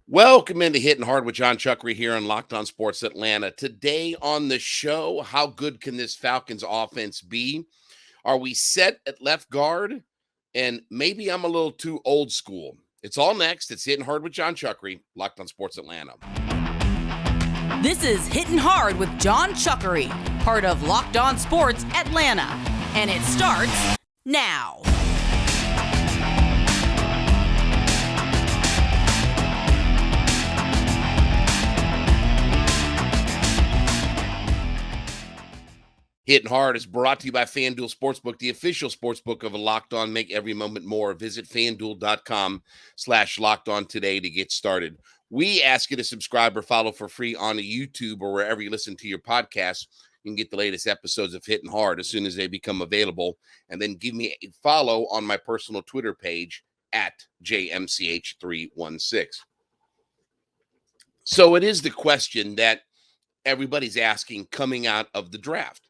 Welcome into Hitting Hard with Jon Chuckery here on Locked On Sports Atlanta. Today on the show, how good can this Falcons offense be? Are we set at left guard? And maybe I'm a little too old school. It's all next. It's Hitting Hard with Jon Chuckery, Locked On Sports Atlanta. This is Hittin' Hard with Jon Chuckery, part of Locked On Sports Atlanta. And it starts now. Hitting Hard is brought to you by FanDuel Sportsbook, the official sportsbook of a Locked On. Make every moment more. Visit FanDuel.com/LockedOn today to get started. We ask you to subscribe or follow for free on YouTube or wherever you listen to your podcasts. You can get the latest episodes of Hitting Hard as soon as they become available. And then give me a follow on my personal Twitter page at JMCH316. So it is the question that everybody's asking coming out of the draft.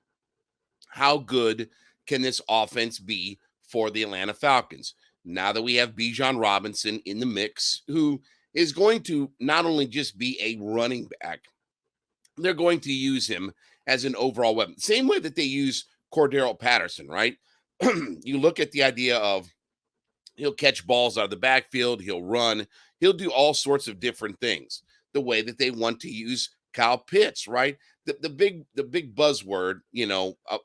How good can this offense be for the Atlanta Falcons? Now that we have Bijan Robinson in the mix, who is going to not only just be a running back, they're going to use him as an overall weapon. Same way that they use Cordero Patterson, right? You look at the idea of he'll catch balls out of the backfield, he'll run, he'll do all sorts of different things. The way that they want to use Kyle Pitts, right? The big buzzword,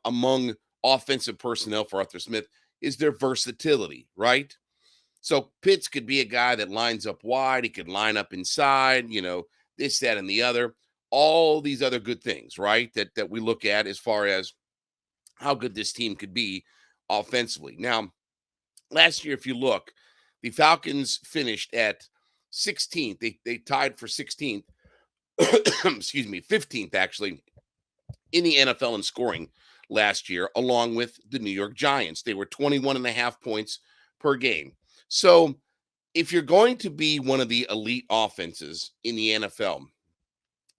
among offensive personnel for Arthur Smith is their versatility, right? So Pitts could be a guy that lines up wide. He could line up inside, this, that, and the other. All these other good things, right? That we look at as far as how good this team could be offensively. Now, last year, if you look, the Falcons finished at 16th. They tied for 16th. Excuse me, 15th actually in the NFL in scoring last year, along with the New York Giants. They were 21.5 points per game. So if you're going to be one of the elite offenses in the NFL,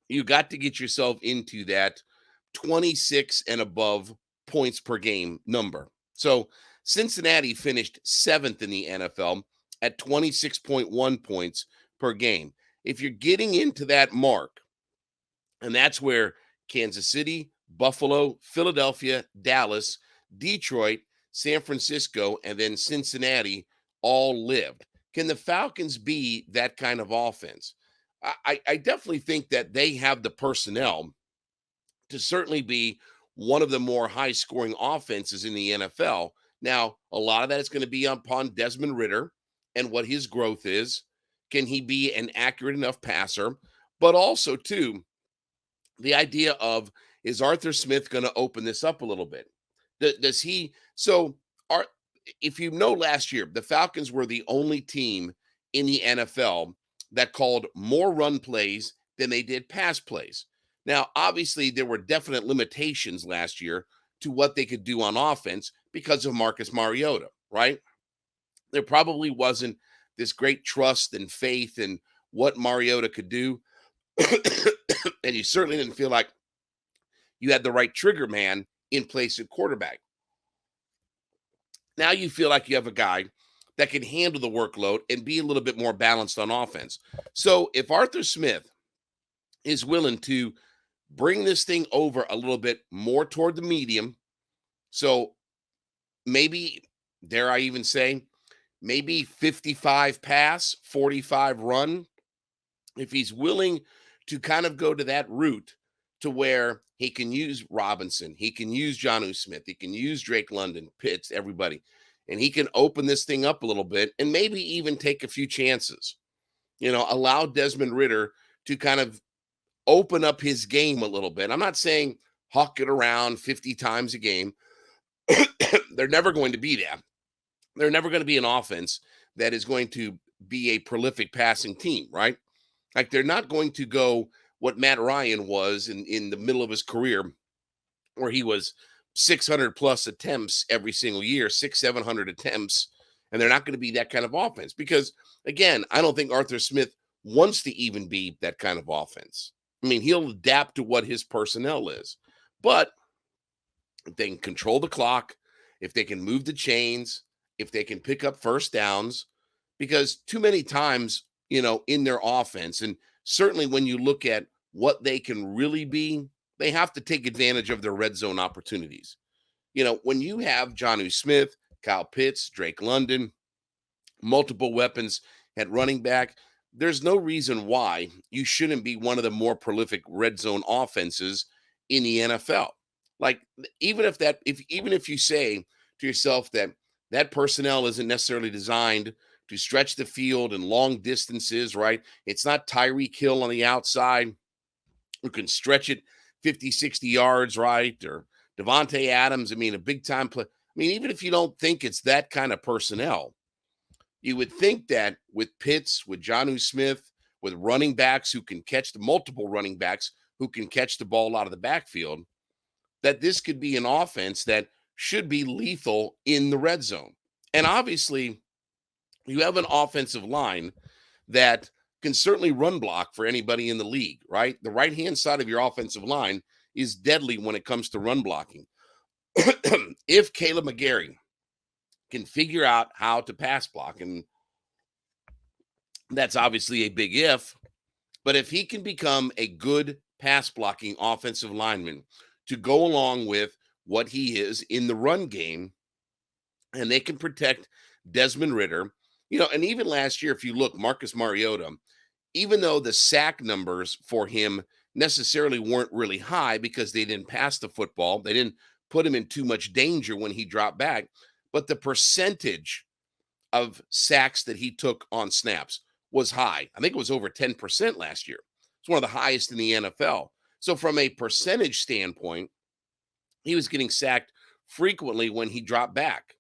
you got to get yourself into that 26 and above points per game number. So Cincinnati finished 7th in the NFL at 26.1 points per game. If you're getting into that mark, and that's where Kansas City, Buffalo, Philadelphia, Dallas, Detroit, San Francisco, and then Cincinnati all lived. Can the Falcons be that kind of offense? I definitely think that they have the personnel to certainly be one of the more high-scoring offenses in the NFL. Now, a lot of that is going to be upon Desmond Ridder and what his growth is. Can he be an accurate enough passer? But also, too, the idea of, is Arthur Smith going to open this up a little bit? Does he? So, if you know, last year, the Falcons were the only team in the NFL that called more run plays than they did pass plays. Now, obviously, there were definite limitations last year to what they could do on offense because of Marcus Mariota, right? There probably wasn't this great trust and faith in what Mariota could do. And you certainly didn't feel like you had the right trigger man in place at quarterback. Now you feel like you have a guy that can handle the workload and be a little bit more balanced on offense. So if Arthur Smith is willing to bring this thing over a little bit more toward the medium, so maybe, dare I even say, maybe 55 pass, 45 run. If he's willing to kind of go to that route to where he can use Robinson, he can use Jonnu Smith, he can use Drake London, Pitts, everybody, and he can open this thing up a little bit and maybe even take a few chances. Allow Desmond Ridder to kind of open up his game a little bit. I'm not saying huck it around 50 times a game. They're never going to be that. They're never going to be an offense that is going to be a prolific passing team, right? Like, they're not going to go what Matt Ryan was in the middle of his career, where he was 600 plus attempts every single year, 700 attempts. And they're not going to be that kind of offense because, again, I don't think Arthur Smith wants to even be that kind of offense. I mean, he'll adapt to what his personnel is. But if they can control the clock, if they can move the chains, if they can pick up first downs, because too many times in their offense. And certainly when you look at what they can really be, they have to take advantage of their red zone opportunities. When you have Jonnu Smith, Kyle Pitts, Drake London, multiple weapons at running back, there's no reason why you shouldn't be one of the more prolific red zone offenses in the NFL. Like even if you say to yourself that that personnel isn't necessarily designed to stretch the field and long distances, right? It's not Tyreek Hill on the outside who can stretch it 50, 60 yards, right? Or Devontae Adams. I mean, a big time play. I mean, even if you don't think it's that kind of personnel, you would think that with Pitts, with Jonnu Smith, with running backs who can catch the multiple running backs who can catch the ball out of the backfield, that this could be an offense that should be lethal in the red zone. And obviously, you have an offensive line that can certainly run block for anybody in the league, right? The right-hand side of your offensive line is deadly when it comes to run blocking. If Caleb McGarry can figure out how to pass block, and that's obviously a big if, but if he can become a good pass blocking offensive lineman to go along with what he is in the run game, and they can protect Desmond Ridder, and even last year, if you look, Marcus Mariota, even though the sack numbers for him necessarily weren't really high because they didn't pass the football, they didn't put him in too much danger when he dropped back, but the percentage of sacks that he took on snaps was high. I think it was over 10% last year. It's one of the highest in the NFL. So from a percentage standpoint, he was getting sacked frequently when he dropped back.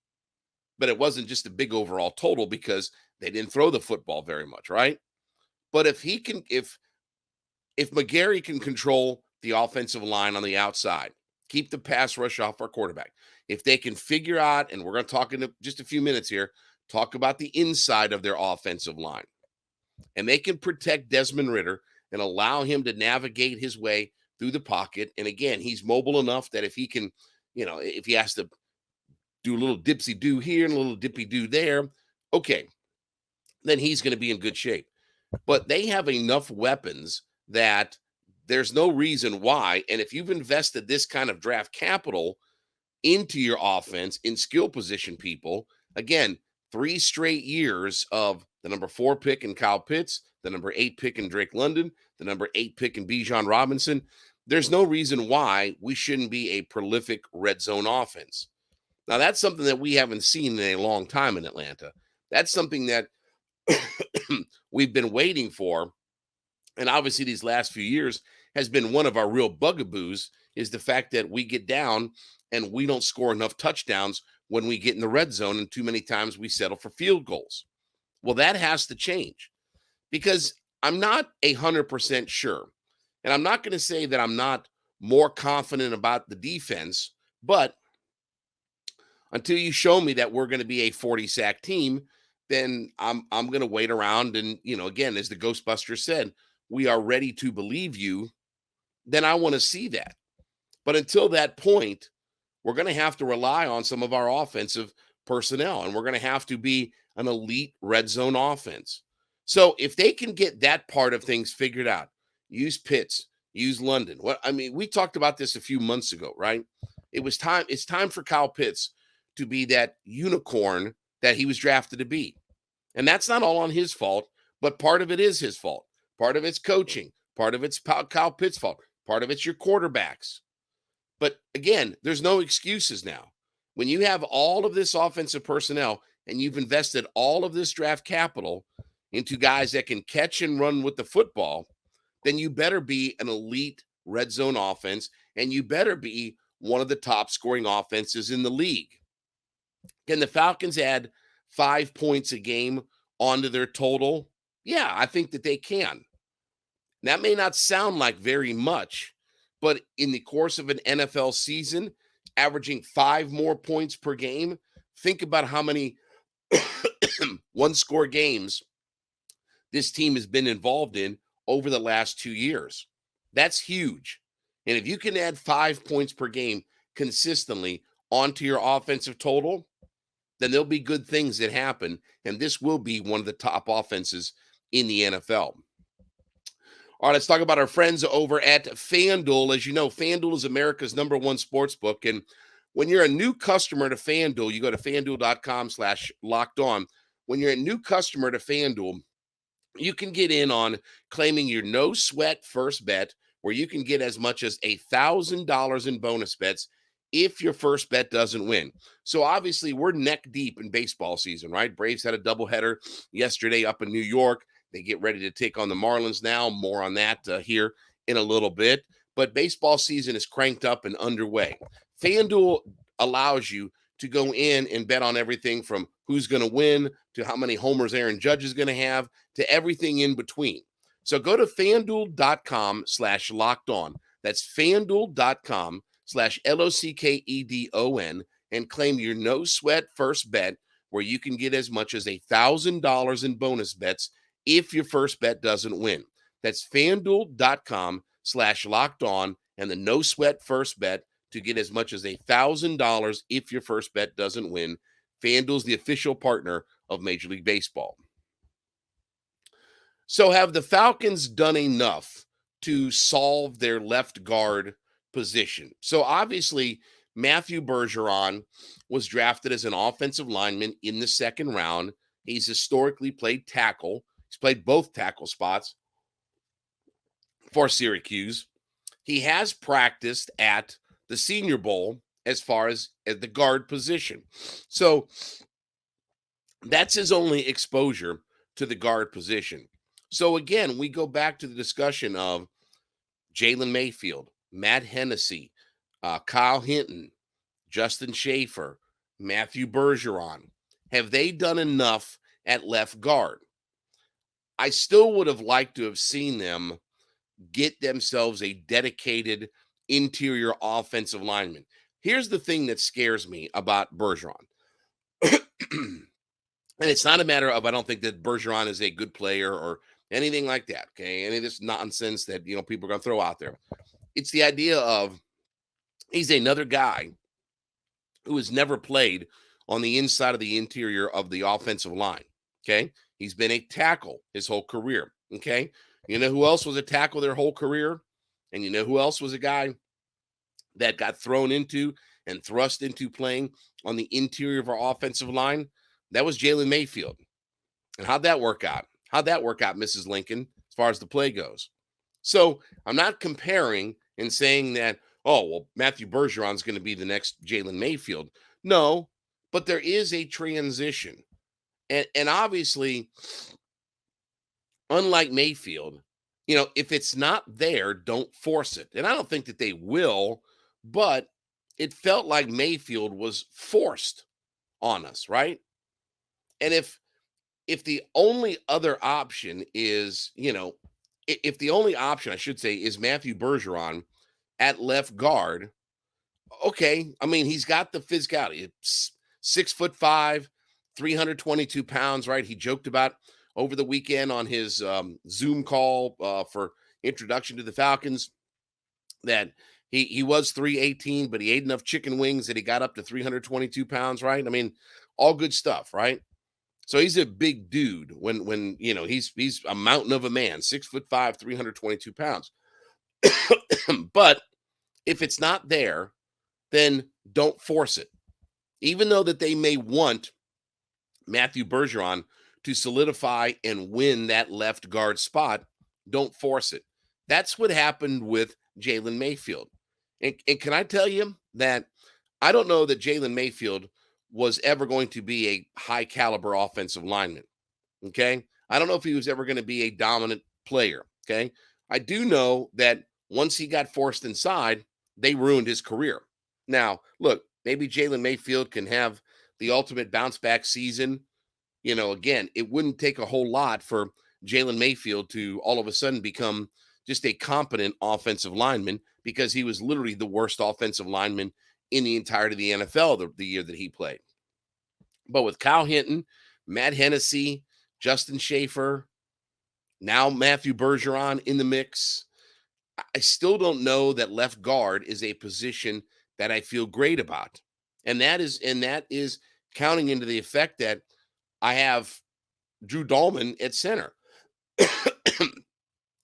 But it wasn't just a big overall total because they didn't throw the football very much, right? But if McGarry can control the offensive line on the outside, keep the pass rush off our quarterback, if they can figure out, and we're going to talk in just a few minutes here, talk about the inside of their offensive line, and they can protect Desmond Ridder and allow him to navigate his way through the pocket. And again, he's mobile enough that if he can, if he has to do a little dipsy do here and a little dippy do there, okay, then he's going to be in good shape. But they have enough weapons that there's no reason why. And if you've invested this kind of draft capital into your offense in skill position people, again, 3 straight years of the number 4 pick in Kyle Pitts, the number 8 pick in Drake London, the number 8 pick in Bijan Robinson, there's no reason why we shouldn't be a prolific red zone offense. Now, that's something that we haven't seen in a long time in Atlanta. That's something that we've been waiting for. And obviously these last few years has been one of our real bugaboos, is the fact that we get down and we don't score enough touchdowns when we get in the red zone, and too many times we settle for field goals. Well, that has to change, because I'm not 100% sure. And I'm not going to say that I'm not more confident about the defense, but until you show me that we're going to be a 40 sack team, then I'm going to wait around. And, again, as the Ghostbusters said, we are ready to believe you. Then I want to see that. But until that point, we're going to have to rely on some of our offensive personnel, and we're going to have to be an elite red zone offense. So if they can get that part of things figured out, use Pitts, use London. We talked about this a few months ago, right? It's time for Kyle Pitts to be that unicorn that he was drafted to be. And that's not all on his fault, but part of it is his fault. Part of it's coaching. Part of it's Kyle Pitts' fault. Part of it's your quarterbacks. But again, there's no excuses now. When you have all of this offensive personnel and you've invested all of this draft capital into guys that can catch and run with the football, then you better be an elite red zone offense, and you better be one of the top scoring offenses in the league. Can the Falcons add 5 points a game onto their total? Yeah, I think that they can. That may not sound like very much, but in the course of an NFL season, averaging 5 more points per game, think about how many one-score games this team has been involved in over the last 2 years. That's huge. And if you can add 5 points per game consistently onto your offensive total, then there'll be good things that happen, and this will be one of the top offenses in the NFL. All right, let's talk about our friends over at FanDuel. As you know, FanDuel is America's #1 sports book. And when you're a new customer to FanDuel, you go to FanDuel.com/locked-on. When you're a new customer to FanDuel, you can get in on claiming your no sweat first bet, where you can get as much as $1,000 in bonus bets if your first bet doesn't win. So obviously we're neck deep in baseball season, right? Braves had a doubleheader yesterday up in New York. They get ready to take on the Marlins now. More on that here in a little bit. But baseball season is cranked up and underway. FanDuel allows you to go in and bet on everything from who's going to win to how many homers Aaron Judge is going to have to everything in between. So go to FanDuel.com/locked-on. That's FanDuel.com/LOCKEDON and claim your no sweat first bet, where you can get as much as $1,000 in bonus bets if your first bet doesn't win. That's FanDuel.com/locked-on and the no sweat first bet to get as much as $1,000 if your first bet doesn't win. FanDuel's the official partner of Major League Baseball. So have the Falcons done enough to solve their left guard position? So obviously, Matthew Bergeron was drafted as an offensive lineman in the second round. He's historically played tackle. He's played both tackle spots for Syracuse. He has practiced at the Senior Bowl as far as the guard position. So that's his only exposure to the guard position. So again, we go back to the discussion of Jalen Mayfield, Matt Hennessy, Kyle Hinton, Justin Schaefer, Matthew Bergeron. Have they done enough at left guard? I still would have liked to have seen them get themselves a dedicated interior offensive lineman. Here's the thing that scares me about Bergeron. And it's not a matter of, I don't think that Bergeron is a good player or anything like that, okay? Any of this nonsense that, people are going to throw out there. It's the idea of he's another guy who has never played on the inside of the interior of the offensive line, okay? He's been a tackle his whole career, okay? You know who else was a tackle their whole career? And you know who else was a guy that got thrown into and thrust into playing on the interior of our offensive line? That was Jalen Mayfield. And how'd that work out? How'd that work out, Mrs. Lincoln, as far as the play goes? So I'm not comparing and saying that, oh, well, Matthew Bergeron's going to be the next Jalen Mayfield. No, but there is a transition. And obviously, unlike Mayfield, if it's not there, don't force it. And I don't think that they will, but it felt like Mayfield was forced on us, right? And if the only other option is, if the only option, I should say, is Matthew Bergeron at left guard, okay. I mean, he's got the physicality. 6'5", 322 pounds, right? He joked about over the weekend on his Zoom call for introduction to the Falcons that he was 318, but he ate enough chicken wings that he got up to 322 pounds, right? I mean, all good stuff, right? So he's a big dude when he's a mountain of a man, 6'5", 322 pounds. But if it's not there, then don't force it. Even though that they may want Matthew Bergeron to solidify and win that left guard spot, don't force it. That's what happened with Jalen Mayfield. And can I tell you that I don't know that Jalen Mayfield was ever going to be a high caliber offensive lineman. Okay. I don't know if he was ever going to be a dominant player. Okay. I do know that once he got forced inside, they ruined his career. Now, look, maybe Jalen Mayfield can have the ultimate bounce back season. Again, it wouldn't take a whole lot for Jalen Mayfield to all of a sudden become just a competent offensive lineman, because he was literally the worst offensive lineman in the entirety of the NFL the year that he played. But with Kyle Hinton, Matt Hennessy, Justin Schaefer, now Matthew Bergeron in the mix, I still don't know that left guard is a position that I feel great about. And that is counting into the effect that I have Drew Dahlman at center.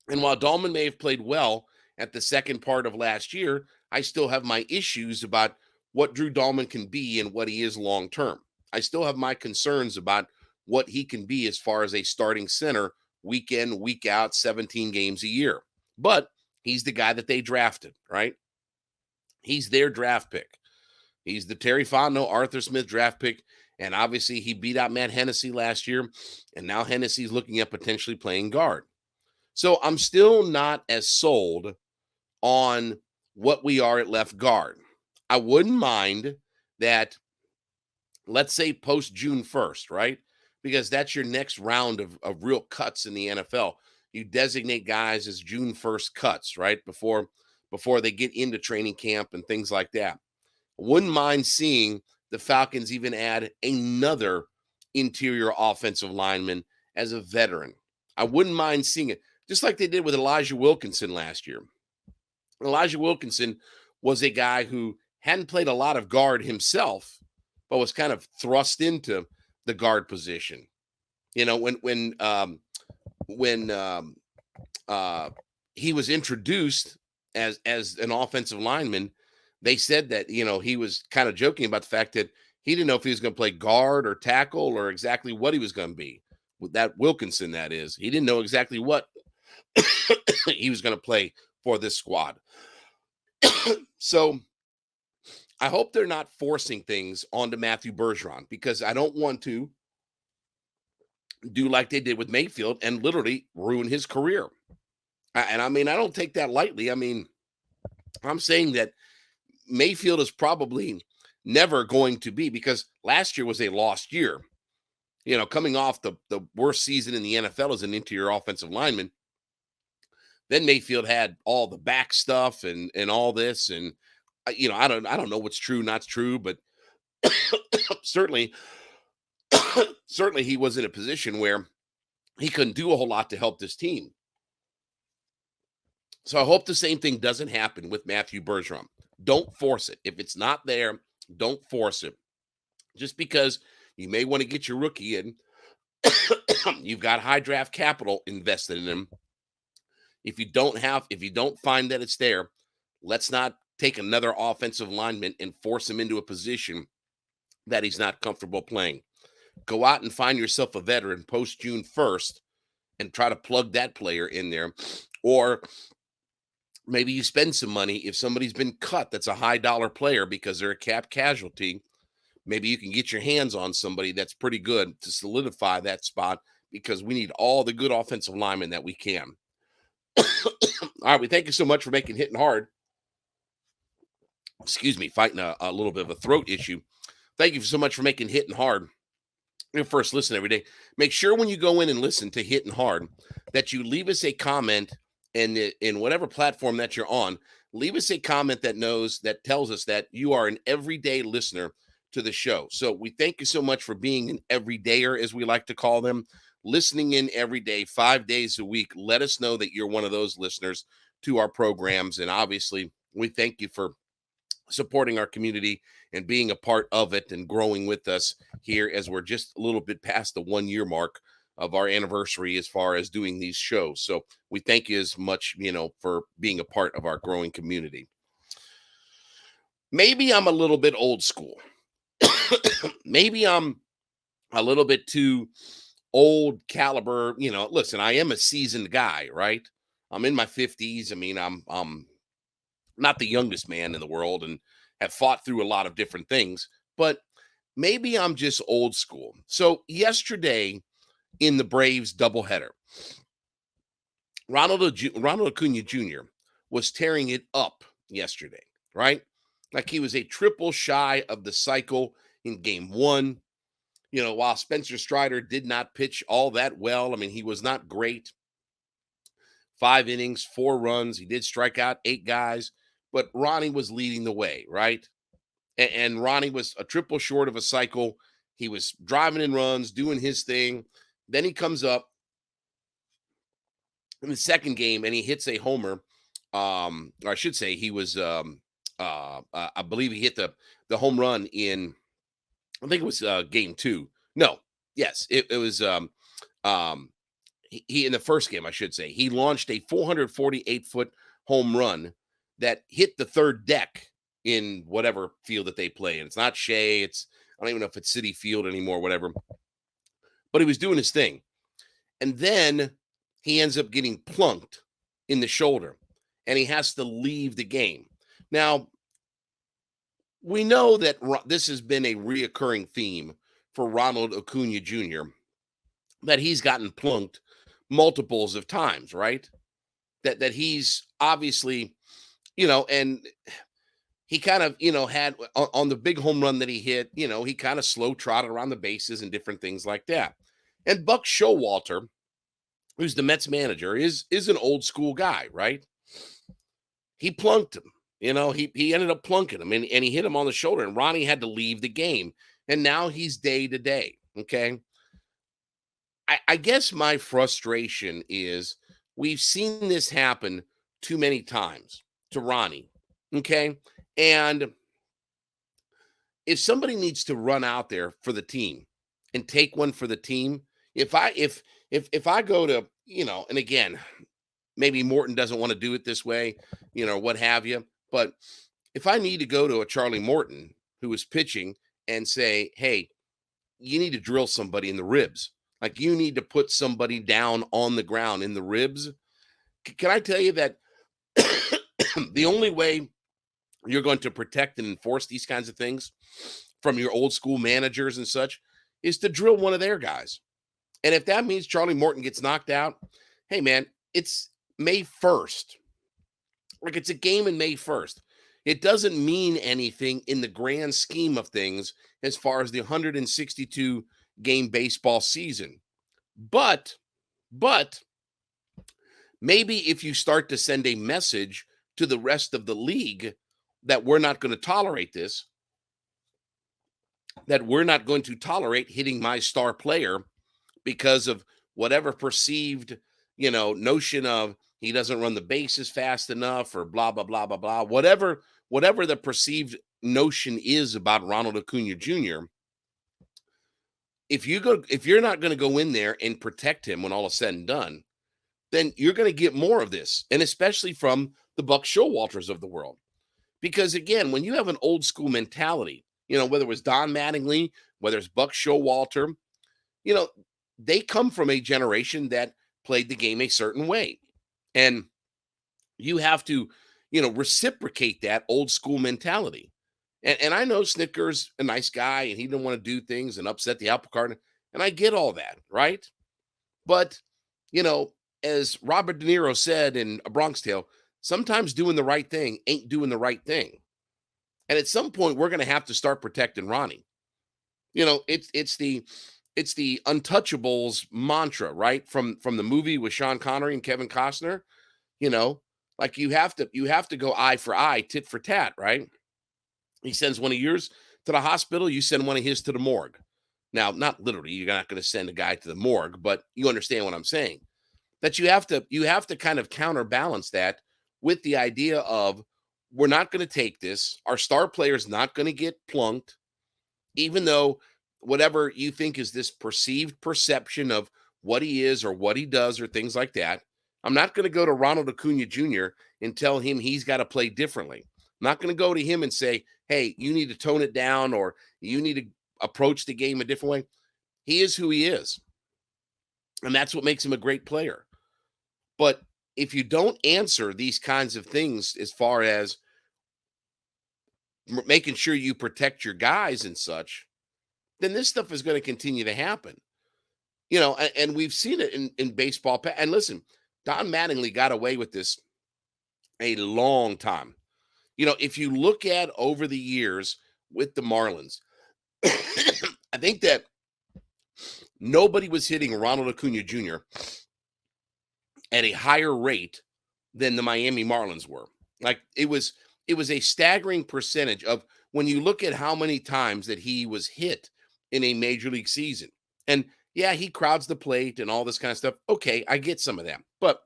And while Dahlman may have played well at the second part of last year, I still have my issues about what Drew Dahlman can be and what he is long term. I still have my concerns about what he can be as far as a starting center week in, week out, 17 games a year. But he's the guy that they drafted, right? He's their draft pick. He's the Terry Fontenot, Arthur Smith draft pick. And obviously, he beat out Matt Hennessy last year. And now Hennessy's looking at potentially playing guard. So I'm still not as sold on what we are at left guard. I wouldn't mind that, let's say, post June 1st, right? Because that's your next round of real cuts in the NFL. You designate guys as June 1st cuts, right? Before they get into training camp and things like that. Wouldn't mind seeing the Falcons even add another interior offensive lineman as a veteran. I wouldn't mind seeing it, just like they did with Elijah Wilkinson last year. Elijah Wilkinson was a guy who hadn't played a lot of guard himself, but was kind of thrust into the guard position. You know, when he was introduced as an offensive lineman, they said that, you know, he was kind of joking about the fact that he didn't know if he was going to play guard or tackle or exactly what he was going to be. With that Wilkinson, that is, he didn't know exactly what he was going to play for this squad. So I hope they're not forcing things onto Matthew Bergeron, because I don't want to do like they did with Mayfield and literally ruin his career. And I mean, I don't take that lightly. I mean, I'm saying that Mayfield is probably never going to be, because last year was a lost year. You know, coming off the worst season in the NFL as an interior offensive lineman. Then Mayfield had all the back stuff and all this, and you know, I don't know what's true, not true, but certainly he was in a position where he couldn't do a whole lot to help this team. So I hope the same thing doesn't happen with Matthew Bergeron. Don't force it. If it's not there, don't force it. Just because you may want to get your rookie in, you've got high draft capital invested in him. If you don't find that it's there, let's not take another offensive lineman and force him into a position that he's not comfortable playing. Go out and find yourself a veteran post June 1st and try to plug that player in there. Or maybe you spend some money. If somebody's been cut that's a high dollar player because they're a cap casualty, maybe you can get your hands on somebody that's pretty good to solidify that spot, because we need all the good offensive linemen that we can. All right, we thank you so much for making Hittin Hard. Excuse me, fighting a little bit of a throat issue. Thank you so much for making Hittin Hard your first listen every day. Make sure when you go in and listen to Hittin Hard that you leave us a comment in whatever platform that you're on. Leave us a comment that tells us that you are an everyday listener to the show. So we thank you so much for being an everydayer, as we like to call them, listening in every day, 5 days a week. Let us know that you're one of those listeners to our programs. And obviously, we thank you for supporting our community and being a part of it and growing with us here, as we're just a little bit past the 1 year mark of our anniversary as far as doing these shows. So we thank you as much, for being a part of our growing community. Maybe I'm a little bit old school. Maybe I'm a little bit too old caliber. Listen, I am a seasoned guy, right? I'm in my 50s. I mean, I'm not the youngest man in the world and have fought through a lot of different things, but maybe I'm just old school. So yesterday in the Braves doubleheader, Ronald Acuna Jr. was tearing it up yesterday, right? Like he was a triple shy of the cycle in game one. While Spencer Strider did not pitch all that well, I mean, he was not great. 5 innings, 4 runs. He did strike out 8 guys, but Ronnie was leading the way, right? And Ronnie was a triple short of a cycle. He was driving in runs, doing his thing. Then he comes up in the second game and he hits a homer. Or I should say he was, I believe he hit the home run in, I think it was game 2. No, yes, it was he in the first game, I should say, he launched a 448-foot home run that hit the third deck in whatever field that they play in. It's not Shea. I don't even know if it's City Field anymore, whatever. But he was doing his thing. And then he ends up getting plunked in the shoulder, and he has to leave the game. Now, we know that this has been a reoccurring theme for Ronald Acuna Jr., that he's gotten plunked multiples of times, right? That he's obviously, and he kind of, had on the big home run that he hit, he kind of slow trotted around the bases and different things like that. And Buck Showalter, who's the Mets manager, is an old school guy, right? He plunked him. He ended up plunking him, and he hit him on the shoulder, and Ronnie had to leave the game. And now he's day to day, okay? I guess my frustration is we've seen this happen too many times to Ronnie, okay? And if somebody needs to run out there for the team and take one for the team, if I go to, and again, maybe Morton doesn't want to do it this way, what have you, but if I need to go to a Charlie Morton who is pitching and say, hey, you need to drill somebody in the ribs, like you need to put somebody down on the ground in the ribs, can I tell you that the only way you're going to protect and enforce these kinds of things from your old school managers and such is to drill one of their guys. And if that means Charlie Morton gets knocked out, hey, man, it's May 1st. Like, it's a game in May 1st. It doesn't mean anything in the grand scheme of things as far as the 162 game baseball season. But maybe if you start to send a message to the rest of the league that we're not going to tolerate this, that we're not going to tolerate hitting my star player because of whatever perceived, notion of he doesn't run the bases fast enough or blah, blah, blah, blah, blah, whatever the perceived notion is about Ronald Acuna Jr., if you're not going to go in there and protect him when all is said and done, then you're going to get more of this, and especially from the Buck Showalters of the world. Because again, when you have an old school mentality, whether it was Don Mattingly, whether it's Buck Showalter, they come from a generation that played the game a certain way. And you have to, reciprocate that old school mentality. And I know Snitker's a nice guy and he didn't want to do things and upset the apple cart. And I get all that, right? But, as Robert De Niro said in A Bronx Tale, sometimes doing the right thing ain't doing the right thing. And at some point, we're going to have to start protecting Ronnie. It's the Untouchables mantra, right? From the movie with Sean Connery and Kevin Costner. Like you have to go eye for eye, tit for tat, right? He sends one of yours to the hospital, you send one of his to the morgue. Now, not literally, you're not going to send a guy to the morgue, but you understand what I'm saying. That you have to kind of counterbalance that with the idea of we're not going to take this. Our star player is not going to get plunked, even though whatever you think is this perceived perception of what he is or what he does or things like that. I'm not going to go to Ronald Acuna Jr. and tell him he's got to play differently. I'm not going to go to him and say, hey, you need to tone it down or you need to approach the game a different way. He is who he is. And that's what makes him a great player. But if you don't answer these kinds of things as far as making sure you protect your guys and such, then this stuff is going to continue to happen. And we've seen it in baseball. And listen, Don Mattingly got away with this a long time. If you look at over the years with the Marlins, I think that nobody was hitting Ronald Acuna Jr. at a higher rate than the Miami Marlins were. Like it was a staggering percentage of when you look at how many times that he was hit in a major league season. And yeah, he crowds the plate and all this kind of stuff. Okay, I get some of that. But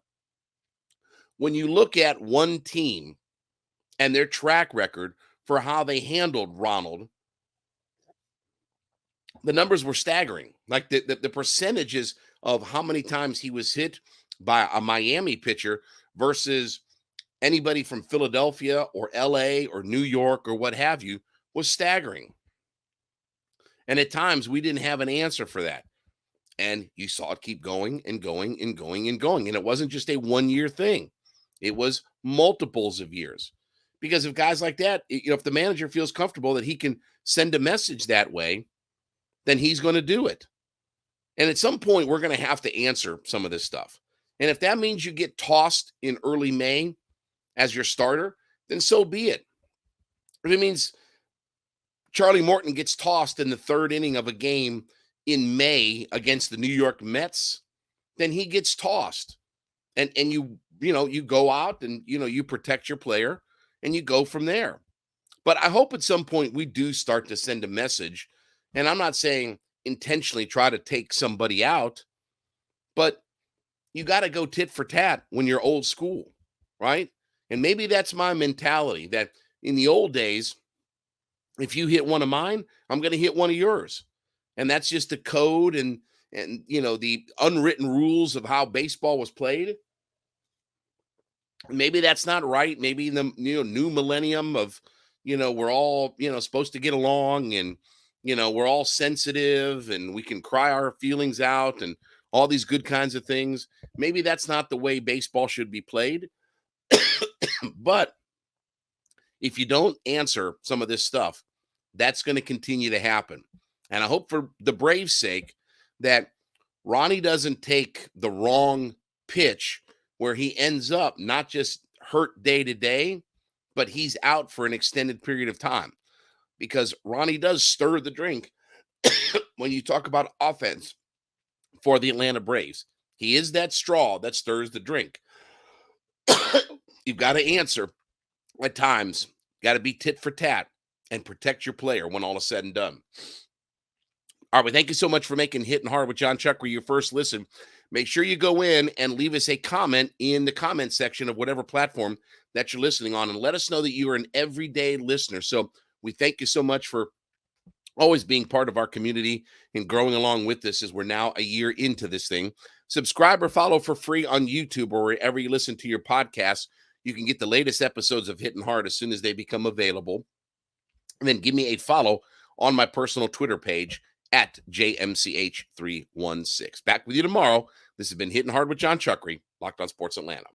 when you look at one team and their track record for how they handled Ronald the numbers were staggering. Like the percentages of how many times he was hit by a Miami pitcher versus anybody from Philadelphia or LA or New York or what have you was staggering. And at times we didn't have an answer for that. And you saw it keep going and going and going and going. And it wasn't just a 1 year thing, it was multiples of years. Because if guys like that, if the manager feels comfortable that he can send a message that way, then he's going to do it. And at some point, we're going to have to answer some of this stuff. And if that means you get tossed in early May as your starter, then so be it. If it means Charlie Morton gets tossed in the third inning of a game in May against the New York Mets, then he gets tossed. And you go out and, you protect your player and you go from there. But I hope at some point we do start to send a message. And I'm not saying intentionally try to take somebody out, but you got to go tit for tat when you're old school, right? And maybe that's my mentality, that in the old days, if you hit one of mine, I'm going to hit one of yours. And that's just the code and the unwritten rules of how baseball was played. Maybe that's not right. Maybe in the new millennium of, we're all, supposed to get along and, we're all sensitive and we can cry our feelings out and all these good kinds of things. Maybe that's not the way baseball should be played. But if you don't answer some of this stuff, that's going to continue to happen. And I hope for the Braves' sake that Ronnie doesn't take the wrong pitch where he ends up not just hurt day to day, but he's out for an extended period of time. Because Ronnie does stir the drink when you talk about offense for the Atlanta Braves. He is that straw that stirs the drink. You've got to answer at times. Got to be tit for tat and protect your player when all is said and done. All right, well, thank you so much for making Hittin' Hard with Jon Chuckery your first listen. Make sure you go in and leave us a comment in the comment section of whatever platform that you're listening on and let us know that you are an everyday listener. So we thank you so much for always being part of our community and growing along with us as we're now a year into this thing. Subscribe or follow for free on YouTube or wherever you listen to your podcasts. You can get the latest episodes of Hittin' Hard as soon as they become available. And then give me a follow on my personal Twitter page at JMCH316. Back with you tomorrow. This has been Hittin' Hard with Jon Chuckery, Locked On Sports Atlanta.